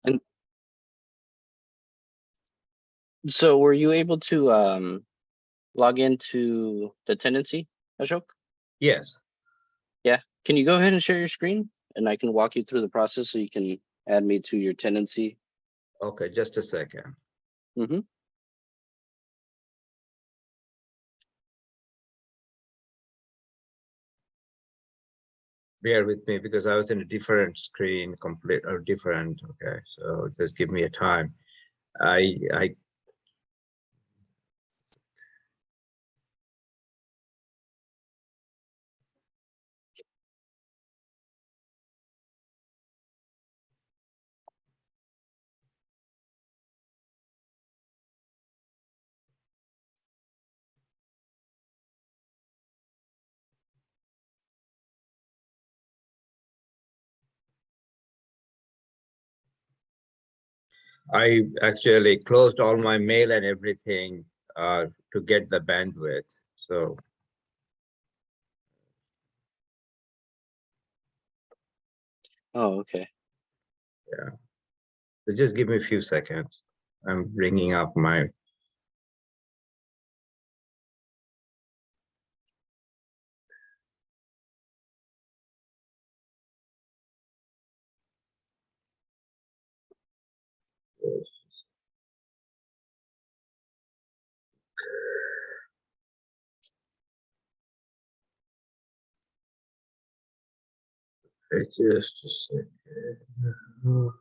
And so were you able to log into the tenancy, Ashok? Yes. Yeah. Can you go ahead and share your screen and I can walk you through the process so you can add me to your tenancy? Okay, just a second. Mm-hmm. Bear with me because I was in a different screen, complete or different. Okay, so just give me a time. I actually closed all my mail and everything to get the bandwidth. So Oh, okay. yeah, so just give me a few seconds. I'm bringing up my. Just a second.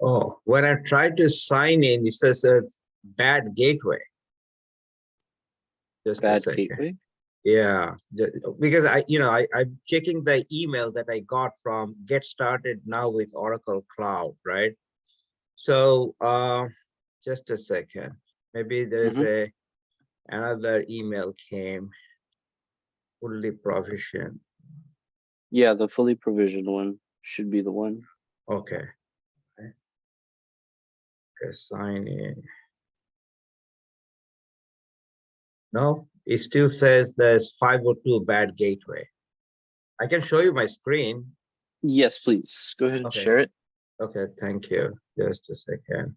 Oh, when I tried to sign in, it says a bad gateway. Just a Bad second. gateway. Yeah, because I'm checking the email that I got from Get Started Now with Oracle Cloud, right? So just a second. Maybe there's Mm-hmm. another email came, fully provisioned. Yeah, the fully provisioned one should be the one. Okay. Okay, sign in. No, it still says there's 502 bad gateway. I can show you my screen. Yes, please. Go ahead and Okay. share it. Okay, thank you. Just a second.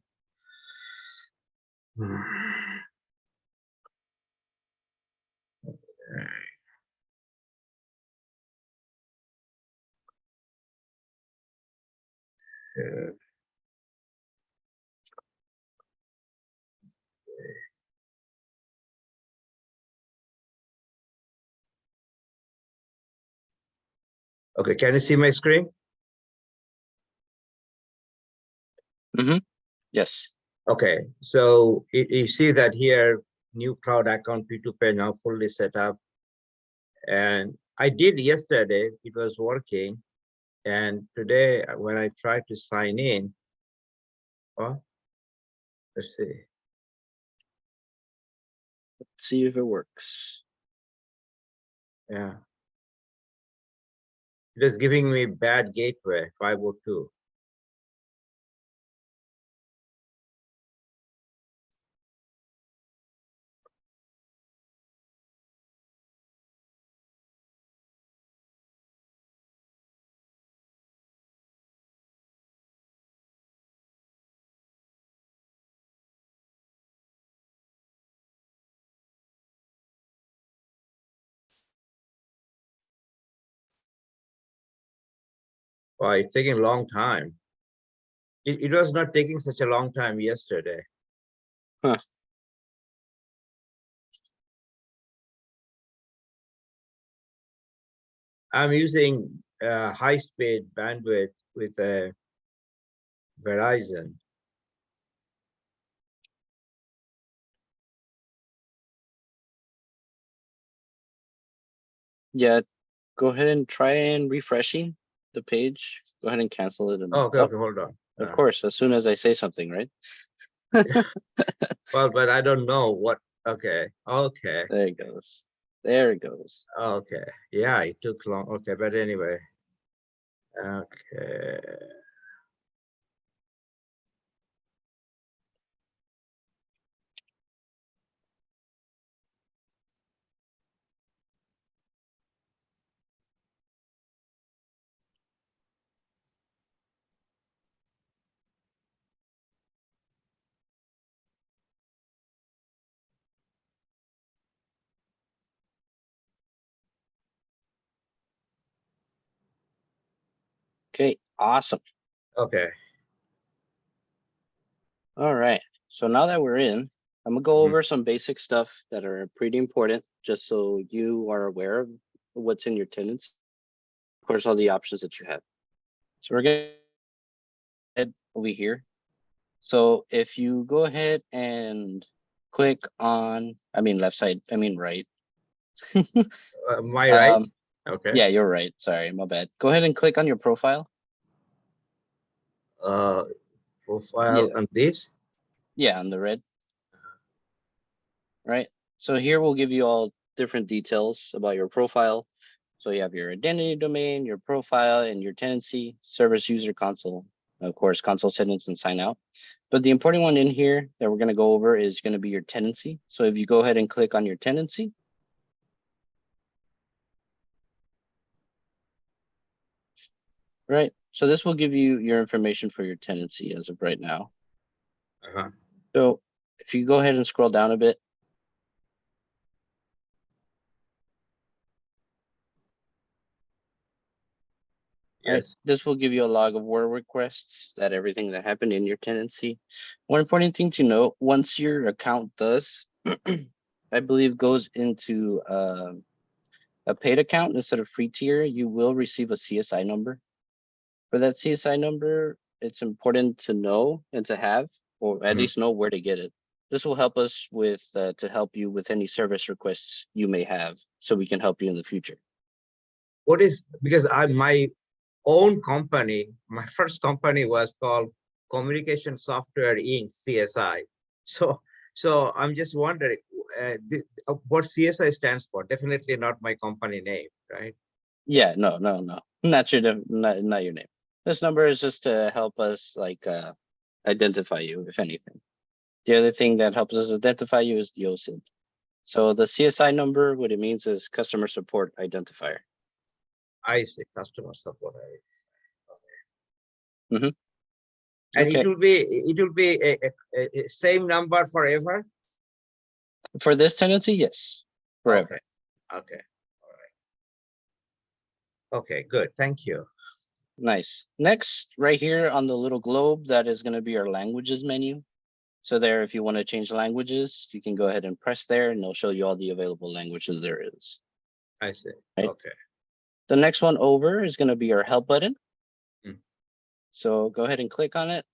Okay, can you see my screen? Mm-hmm. Yes. Okay, so you see that here, new cloud account P2Pay now fully set up. And I did yesterday, it was working. And today, when I tried to sign in, oh, let's see. Let's see if it works. Yeah. It is giving me bad gateway, 502. Wow, it's taking a long time. It was not taking such a long time yesterday. Huh. I'm using high-speed bandwidth with a Verizon. Yeah. Go ahead and try and refreshing the page. Go ahead and cancel it. And Oh, okay, okay, hold on. of course, as soon as I say something, right? Well, but I don't know what. Okay, okay. There it goes. There it goes. Okay, yeah, it took long. Okay, but anyway. Okay. Okay, awesome. Okay. All right. So now that we're in, I'm gonna go Mhm. over some basic stuff that are pretty important, just so you are aware of what's in your tenants. Of course, all the options that you have. So we're gonna head over here. So if you go ahead and click on, I mean left side, I mean right. My right? Um, Okay. yeah, you're right. Sorry, my bad. Go ahead and click on your profile. Uh, profile Yeah, on this. yeah, on the red, right? So here we'll give you all different details about your profile. So you have your identity domain, your profile, and your tenancy, service user console, of course, console settings and sign out. But the important one in here that we're going to go over is going to be your tenancy. So if you go ahead and click on your tenancy, right? So this will give you your information for your tenancy as of right now. Uh-huh. So if you go ahead and scroll down a bit, right, Yes. this will give you a log of work requests, that everything that happened in your tenancy. One important thing to note, once your account does, I believe, goes into a paid account instead of free tier, you will receive a CSI number. For that CSI number, it's important to know and to have, or at Mhm. least know where to get it. This will help us with to help you with any service requests you may have, so we can help you in the future. What is, because my own company, my first company was called Communication Software Inc. CSI. So I'm just wondering what CSI stands for. Definitely not my company name, right? Yeah, no, no, no, not your not your name. This number is just to help us like identify you, if anything. The other thing that helps us identify you is the OSID. So the CSI number, what it means is customer support identifier. I say customer support. Hmm. And Okay. it will be a same number forever. For this tenancy, yes, Okay. forever. Okay. All right. Okay. Good. Thank you. Nice. Next, right here on the little globe, that is going to be our languages menu. So there, if you want to change languages, you can go ahead and press there and it'll show you all the available languages there is. I see. Right. Okay. The next one over is going to be our help button. Mm. So go ahead and click on it.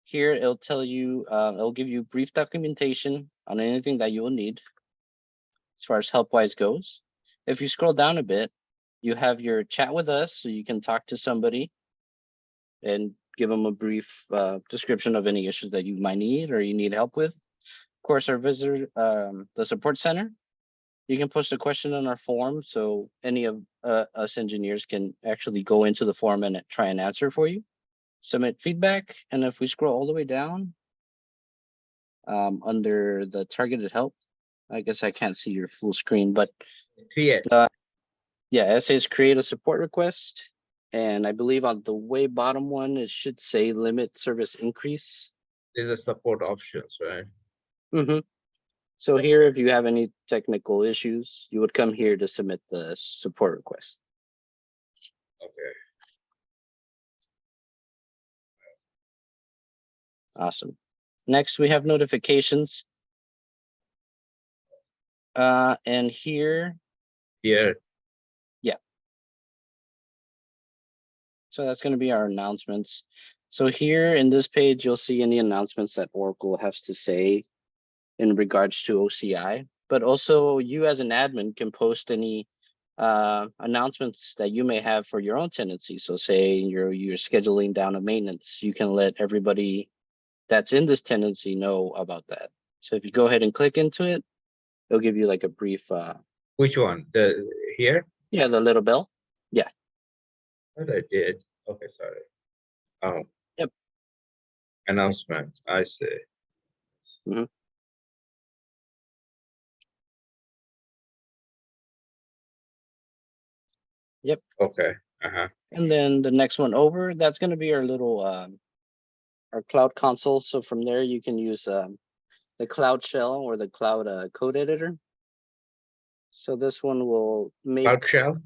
Here, it'll tell you, it'll give you brief documentation on anything that you will need as far as help-wise goes. If you scroll down a bit, you have your chat with us, so you can talk to somebody and give them a brief description of any issues that you might need or you need help with. Of course, our visitor, the support center, you can post a question on our form, so any of us engineers can actually go into the form and try and answer for you. Submit feedback, and if we scroll all the way down under the targeted help, I guess I can't see your full screen, but Create. yeah, it says create a support request. And I believe on the way bottom one, it should say limit service increase. These are support options, right? Hmm. So here, if you have any technical issues, you would come here to submit the support request. Okay. Awesome. Next, we have notifications. And here, Here. yeah. So that's going to be our announcements. So here in this page, you'll see any announcements that Oracle has to say in regards to OCI, but also you as an admin can post any announcements that you may have for your own tenancy. So say you're scheduling down a maintenance, you can let everybody that's in this tenancy know about that. So if you go ahead and click into it, it'll give you like a brief Which one? The here? Yeah, the little bell. What I did. Okay, sorry. Oh. Yep. Announcement. I see. Mhm. Yep. Okay. Uh-huh. And then the next one over, that's going to be our little our cloud console. So from there you can use the cloud shell or the cloud code editor. So this one will make Cloud shell?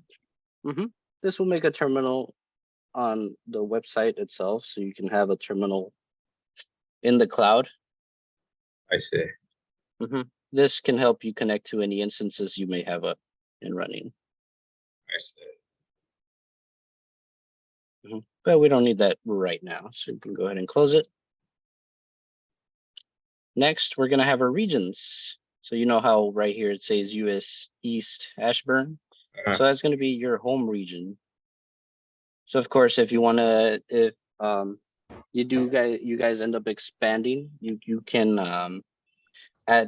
this will make a terminal on the website itself, so you can have a terminal in the cloud. I see. This can help you connect to any instances you may have up and running. I see. But we don't need that right now, so you can go ahead and close it. Next, we're going to have our regions. So you know how right here it says US East Ashburn. Uh-huh. So that's going to be your home region. So of course, if you want to, if you guys end up expanding, you can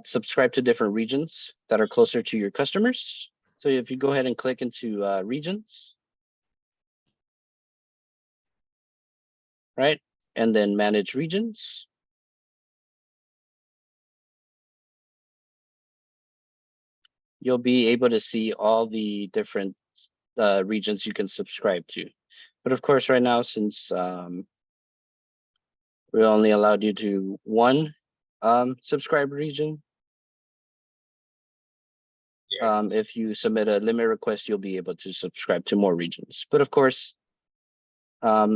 subscribe to different regions that are closer to your customers. So if you go ahead and click into regions, right, and then manage regions, you'll be able to see all the different regions you can subscribe to. But of course, right now, since we only allowed you to one subscribe region, if you submit a limit request, you'll be able to subscribe to more regions. But of course,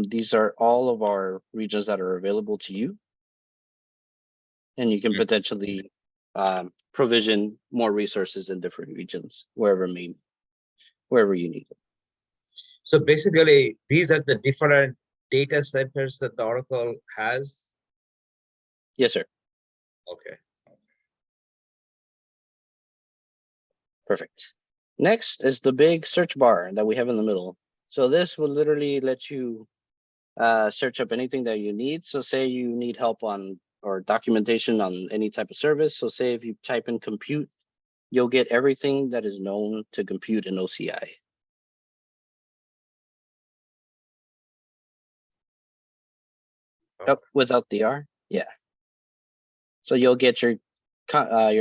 these are all of our regions that are available to you. And you can potentially provision more resources in different regions, wherever you need it. So basically, these are the different data centers that the Oracle has. Yes, sir. Okay. Perfect. Next is the big search bar that we have in the middle. So this will literally let you search up anything that you need. So say you need help on or documentation on any type of service. So say if you type in compute, you'll get everything that is known to compute in OCI. Oh, without the R, yeah. So you'll get your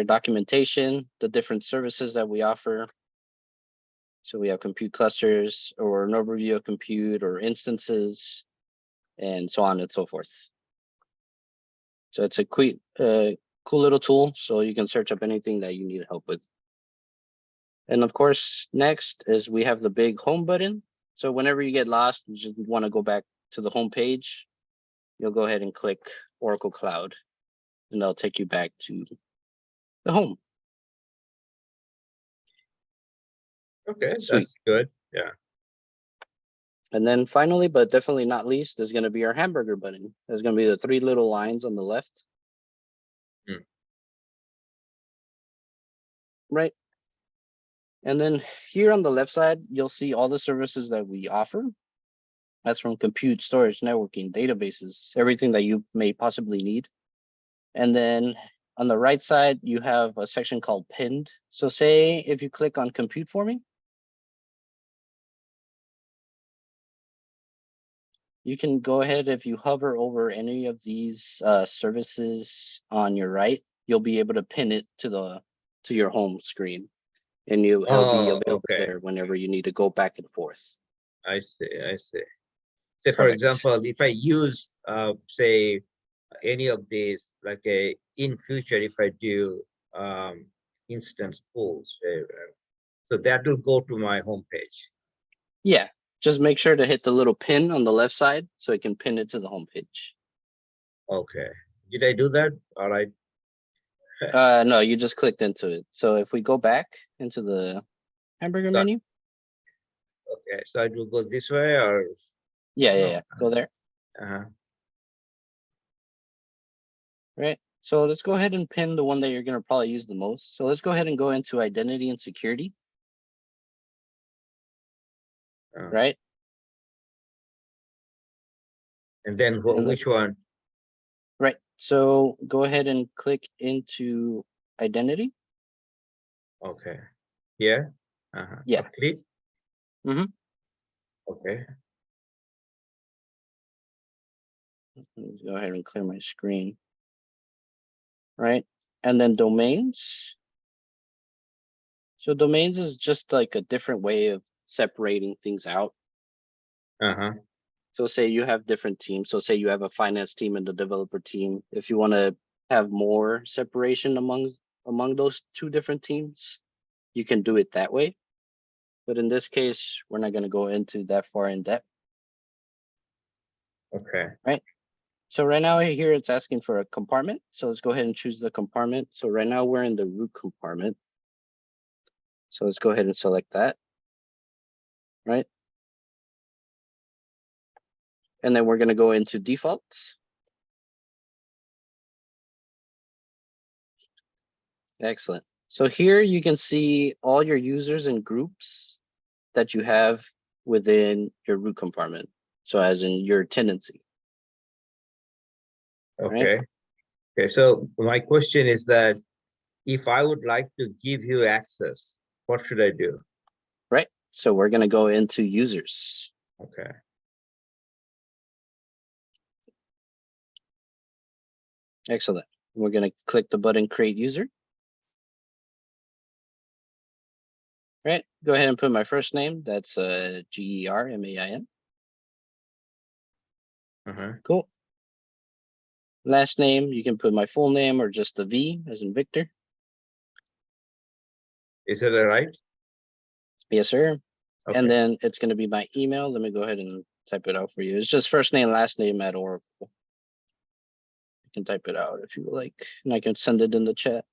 documentation, the different services that we offer. So we have compute clusters or an overview of compute or instances and so on and so forth. So it's a cool little tool. So you can search up anything that you need help with. And of course, next is we have the big home button. So whenever you get lost, you just want to go back to the home page, you'll go ahead and click Oracle Cloud and they'll take you back to the home. Okay, Sweet. that's good. Yeah. And then finally, but definitely not least, is going to be our hamburger button. There's going to be the three little lines on the left. Right. And then here on the left side, you'll see all the services that we offer. That's from compute, storage, networking, databases, everything that you may possibly need. And then on the right side, you have a section called pinned. So say if you click on compute for me, you can go ahead, if you hover over any of these services on your right, you'll be able to pin it to your home screen, and it'll be available there whenever you need to go back and forth. I see. I see. Say, for example, if I use, say, any of these, like in future, if I do instance pools, so that will go to my homepage. Yeah, just make sure to hit the little pin on the left side so it can pin it to the homepage. Okay. Did I do that? All right. No, you just clicked into it. So if we go back into the hamburger menu. Okay, so it will go this way or? Yeah. Go there. Right. So let's go ahead and pin the one that you're going to probably use the most. So let's go ahead and go into identity and security. Right. And then which one? Right. So go ahead and click into identity. Okay. Here. Yeah. Complete. Mhm. Okay. Let's go ahead and clear my screen. Right. And then domains. So domains is just like a different way of separating things out. So say you have different teams. So say you have a finance team and the developer team. If you want to have more separation among those two different teams, you can do it that way. But in this case, we're not going to go into that far in depth. Okay. Right. So right now here it's asking for a compartment. So let's go ahead and choose the compartment. So right now we're in the root compartment. So let's go ahead and select that. Right. And then we're going to go into defaults. Excellent. So here you can see all your users and groups that you have within your root compartment. So as in your tenancy. Okay. Right? Okay. So my question is that if I would like to give you access, what should I do? Right. So we're going to go into users. Okay. Excellent. We're going to click the button create user. Right. Go ahead and put my first name. That's GERMAIN. Cool. Last name, you can put my full name or just the V as in Victor. Is that right? Yes, sir. Okay. And then it's going to be my email. Let me go ahead and type it out for you. It's just first name, last name at Oracle. You can type it out if you like, and I can send it in the chat.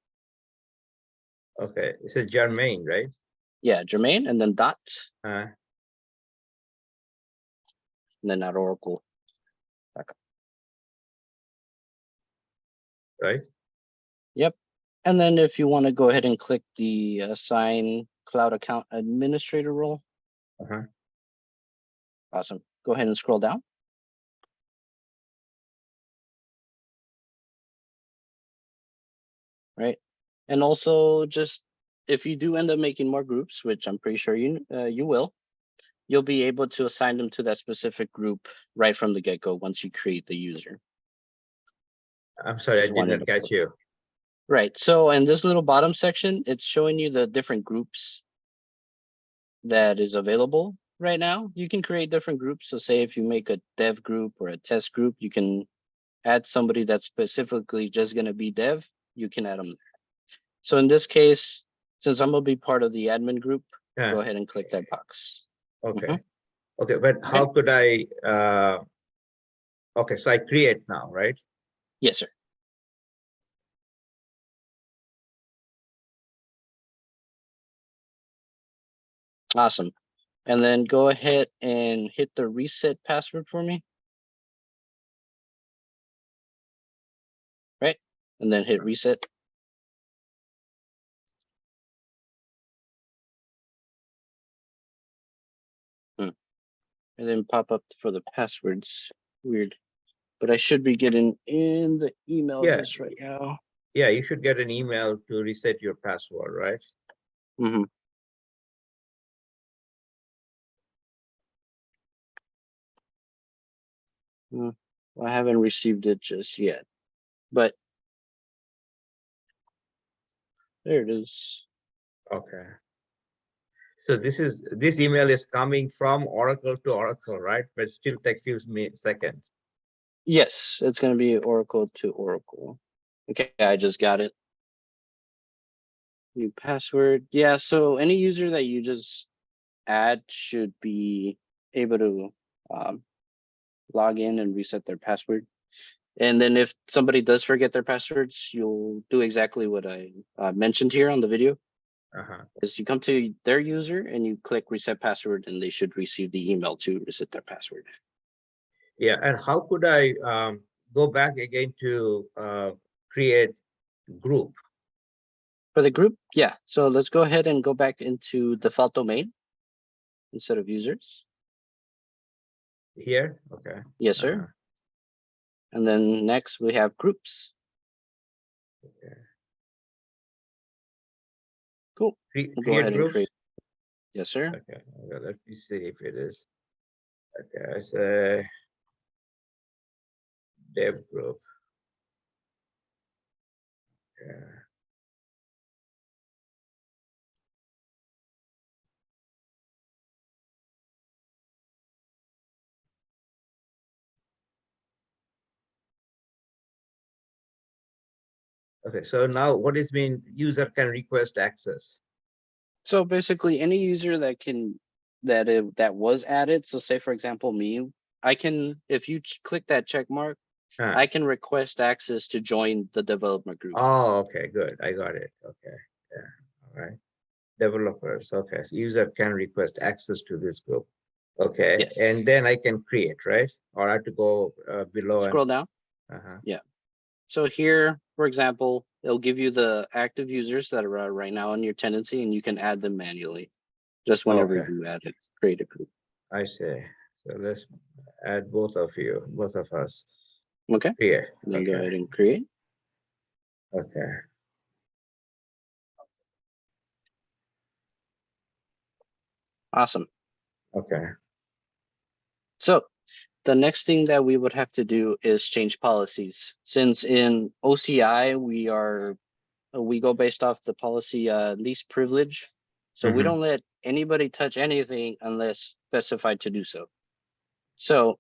Okay. It says Germain, right? Yeah, Jermaine, and then dot, Uh, and then at Oracle. right. Yep. And then if you want to go ahead and click the assign cloud account administrator role. Awesome. Go ahead and scroll down. Right. And also just if you do end up making more groups, which I'm pretty sure you will, you'll be able to assign them to that specific group right from the get-go once you create the user. I'm sorry, I Just did wanted not to catch you. Right. So in this little bottom section, it's showing you the different groups that is available right now. You can create different groups. So say if you make a dev group or a test group, you can add somebody that's specifically just going to be dev. You can add them there. So in this case, since I'm going to be part of the admin group, go ahead and click that box. Okay. Okay, but how could I, okay, so I create now, right? Yes, sir. Awesome. And then go ahead and hit the reset password for me. Right. And then hit reset. And then pop up for the passwords. Weird. But I should be getting in the email just right now. Yeah, you should get an email to reset your password, right? I haven't received it just yet, but there it is. Okay. So this email is coming from Oracle to Oracle, right? But still take few seconds. Yes, it's going to be Oracle to Oracle. Okay, I just got it. New password. Yeah, so any user that you just add should be able to log in and reset their password. And then if somebody does forget their passwords, you'll do exactly what I mentioned here on the video. Is you come to their user and you click reset password, and they should receive the email to reset their password. Yeah, and how could I go back again to create group? For the group, yeah. So let's go ahead and go back into default domain instead of users. Here, okay. Yes, sir. And then next we have groups. Okay. Cool. We'll go Create ahead and groups. create. Yes, sir. Okay, well, let me see if it is. Okay, I say dev group. Yeah. Okay, so now what is mean user can request access? So basically, any user that can that was added. So say for example, me, I can, if you click that check mark, Huh. I can request access to join the development group. Oh, okay, good. I got it. Okay, yeah, all right. Developers, okay. So user can request access to this group. Okay, Yes. and then I can create, right? Or I have to go below Scroll and. down. Uh-huh. Yeah. So here, for example, it'll give you the active users that are right now in your tenancy, and you can add them manually, just whenever Okay, you add it, create a group. I see. So let's add both of you, both of us. Okay. Here. Then go Okay. ahead and create. Okay. Awesome. Okay. So the next thing that we would have to do is change policies. Since in OCI, we go based off the policy least privilege. So we Mhm. don't let anybody touch anything unless specified to do so. So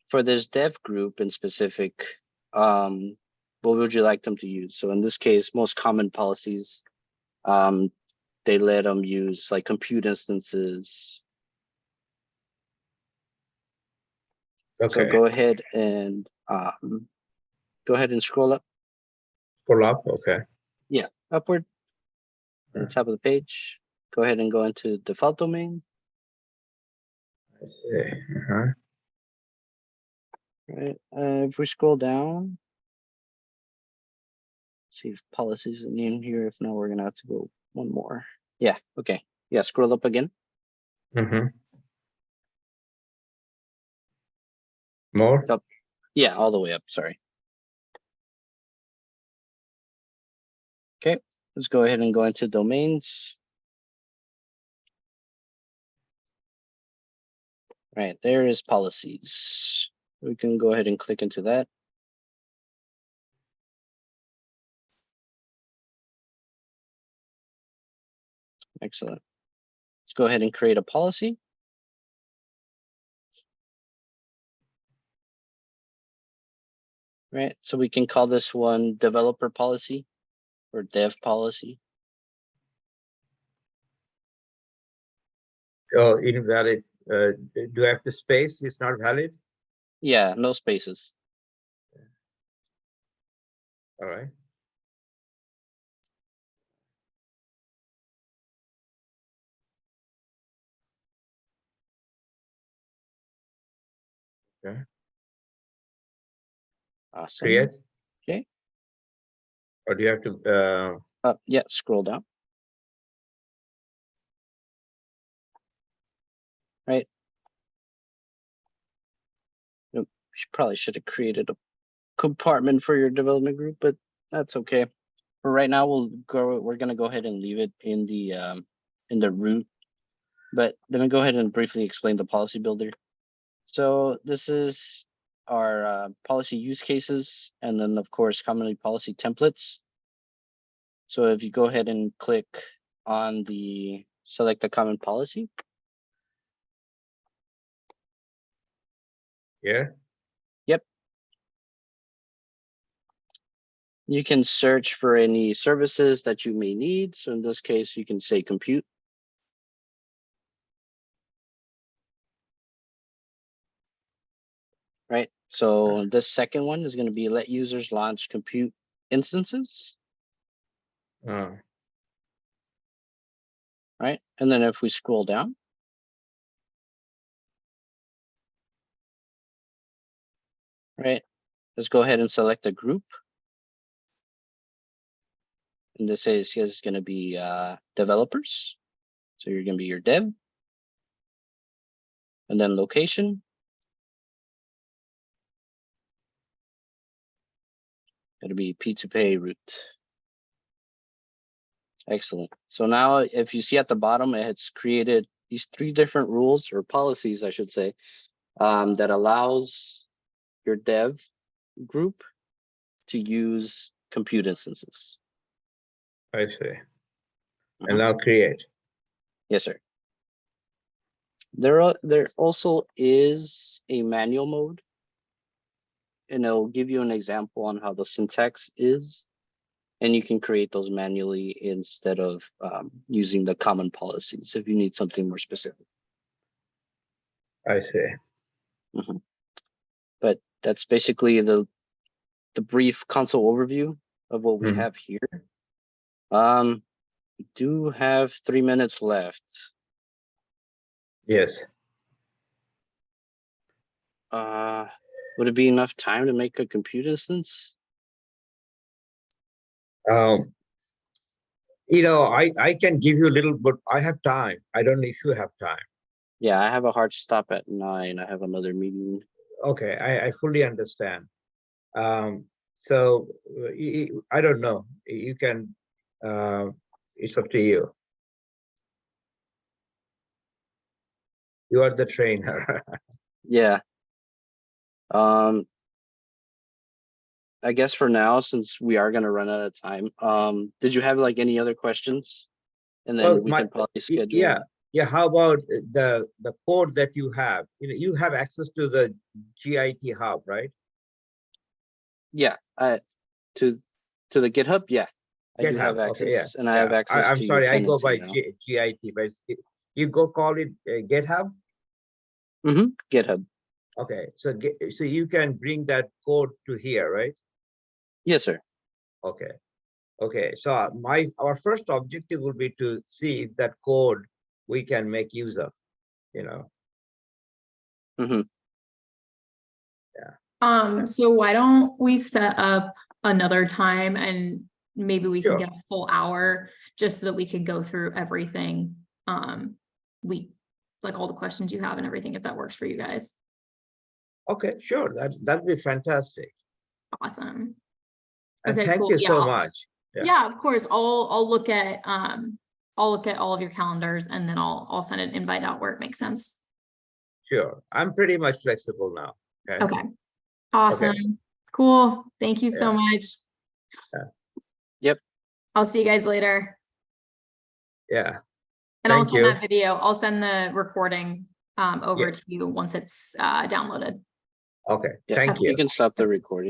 for this dev group in specific, what would you like them to use? So in this case, most common policies, they let them use like compute instances. So Okay. go ahead and scroll up. Pull up. Okay. Yeah, upward on the top of the page. Go ahead and go into default domain. I see. Uh-huh. Right. If we scroll down, see if policies are in here. If not, we're gonna have to go one more. Yeah. Okay. Yeah. Scroll up again. Mm-hmm. More. Up. Yeah, all the way up. Sorry. Okay. Let's go ahead and go into domains. Right. There is policies. We can go ahead and click into that. Excellent. Let's go ahead and create a policy. Right. So we can call this one developer policy or dev policy. Oh, invalid. Do I have to space? It's not valid. Yeah, no spaces. All right. Okay. Awesome. Create. Okay. Or do you have to? Yeah, scroll down. Right. Nope. Probably should have created a compartment for your development group, but that's okay. For right now, we're gonna go ahead and leave it in the root. But let me go ahead and briefly explain the policy builder. So this is our policy use cases, and then of course commonly policy templates. So if you go ahead and click on the select the common policy. Yeah. Yep. You can search for any services that you may need. So in this case, you can say compute. Right. So this second one is going to be let users launch compute instances. Oh. Right. And then if we scroll down. Right. Let's go ahead and select a group. And this is going to be developers. So you're going to be your dev. And then location. It'll be P2Pay route. Excellent. So now if you see at the bottom, it's created these 3 different rules or policies, I should say, that allows your dev group to use compute instances. I see. And now create. Yes, sir. There also is a manual mode, and it'll give you an example on how the syntax is, and you can create those manually instead of using the common policies if you need something more specific. I see. But that's basically the brief console overview of what we have here. We do have 3 minutes left. Yes. Would it be enough time to make a compute instance? You know, I can give you a little, but I have time. I don't know if you have time. Yeah, I have a hard stop at 9. I have another meeting. Okay, I fully understand. So I don't know. You can. It's up to you. You are the trainer. Yeah. I guess for now, since we are going to run out of time, did you have like any other questions? And then Well, we can probably schedule. Yeah. How about the code that you have? You know, you have access to the GIT hub, right? Yeah. To the GitHub. Yeah. I do have GitHub. access, Okay, yeah. and I have access I'm to your sorry, I go tenancy by now. GIT, but you go call it GitHub. GitHub. Okay, so you can bring that code to here, right? Yes, sir. Okay. So our first objective will be to see if that code we can make use of, you know. So why don't we set up another time and maybe we can Sure. get a full hour just so that we can go through everything. Like all the questions you have and everything, if that works for you guys. Okay, sure. That'd be fantastic. Awesome. And Okay, thank cool. you so much. Yeah, of course. I'll look at all of your calendars and then I'll send an invite out where it makes sense. Sure. I'm pretty much flexible now. Okay. Awesome. Cool. Thank you so much. Yep. I'll see you guys later. Yeah. And I'll Thank send you. that video. I'll send the recording over to you once it's downloaded. Okay. Yeah, Thank you. You can stop the recording.